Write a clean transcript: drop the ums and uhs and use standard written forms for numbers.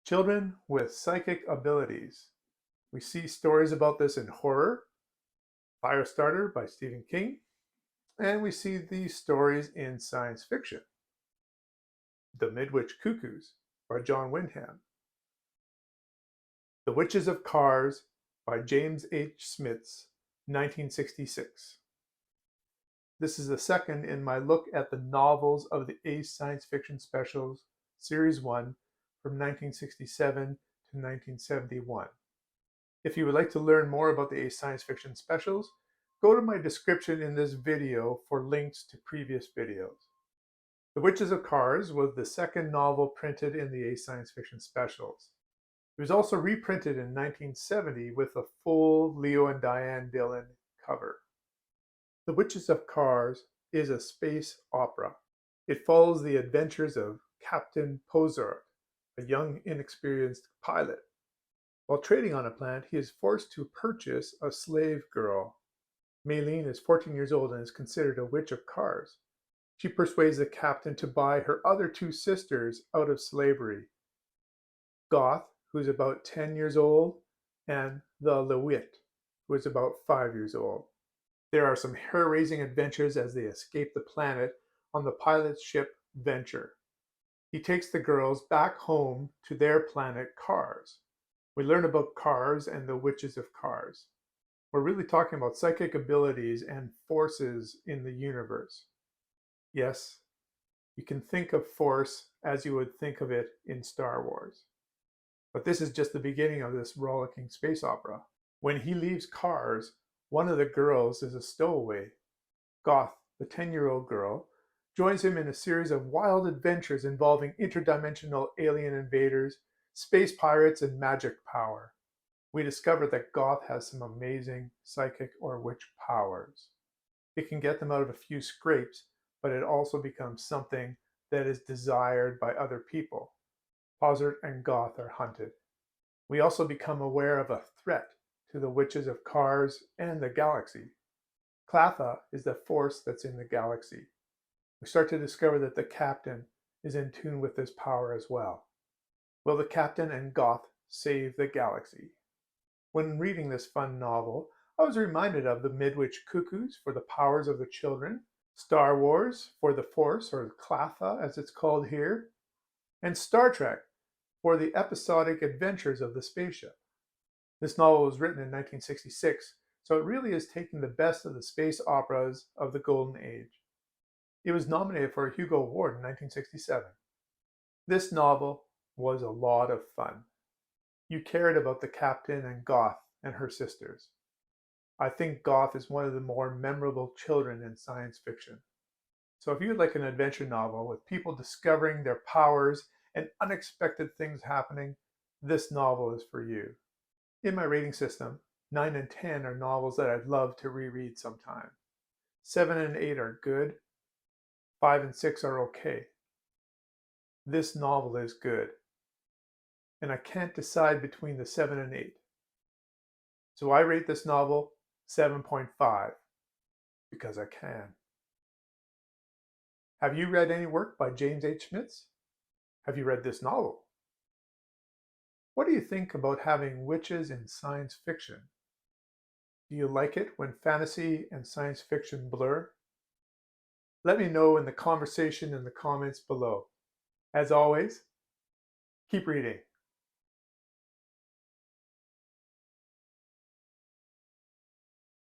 Children with psychic abilities. We see stories about this in horror, Firestarter by Stephen King, and we see these stories in science fiction. The Midwich Cuckoos by John Wyndham. The Witches of Cars by James H. Smits, 1966. This is the second in my look at the novels of the Ace Science Fiction Specials, Series 1, from 1967 to 1971. If you would like to learn more about the Ace Science Fiction Specials, go to my description in this video for links to previous videos. The Witches of Cars was the second novel printed in the Ace Science Fiction Specials. It was also reprinted in 1970 with a full Leo and Diane Dillon cover. The Witches of Cars is a space opera. It follows the adventures of Captain Pozart, a young, inexperienced pilot. While trading on a planet, he is forced to purchase a slave girl. Maylene is 14 years old and is considered a witch of cars. She persuades the captain to buy her other two sisters out of slavery. Goth, who is about 10 years old, and the Lewit, who is about 5 years old. There are some hair-raising adventures as they escape the planet on the pilot's ship Venture. He takes the girls back home to their planet Cars. We learn about Cars and the Witches of Cars. We're really talking about psychic abilities and forces in the universe. Yes, you can think of force as you would think of it in Star Wars. But this is just the beginning of this rollicking space opera. When he leaves Cars, one of the girls is a stowaway. Goth, the 10-year-old girl, joins him in a series of wild adventures involving interdimensional alien invaders, space pirates, and magic power. We discover that Goth has some amazing psychic or witch powers. It can get them out of a few scrapes, but it also becomes something that is desired by other people. Pozart and Goth are hunted. We also become aware of a threat to the Witches of Cars and the galaxy. Clatha is the force that's in the galaxy. We start to discover that the captain is in tune with this power as well. Will the captain and Goth save the galaxy? When reading this fun novel, I was reminded of the Midwich Cuckoos for the powers of the children, Star Wars for the Force, or Clatha as it's called here, and Star Trek for the episodic adventures of the spaceship. This novel was written in 1966, so it really is taking the best of the space operas of the Golden Age. It was nominated for a Hugo Award in 1967. This novel was a lot of fun. You cared about the captain and Goth and her sisters. I think Goth is one of the more memorable children in science fiction. So if you'd like an adventure novel with people discovering their powers and unexpected things happening, this novel is for you. In my rating system, 9 and 10 are novels that I'd love to reread sometime. 7 and 8 are good. 5 and 6 are okay. This novel is good. And I can't decide between the 7 and 8. So I rate this novel 7.5 because I can. Have you read any work by James H. Smits? Have you read this novel? What do you think about having witches in science fiction? Do you like it when fantasy and science fiction blur? Let me know in the conversation in the comments below. As always, keep reading.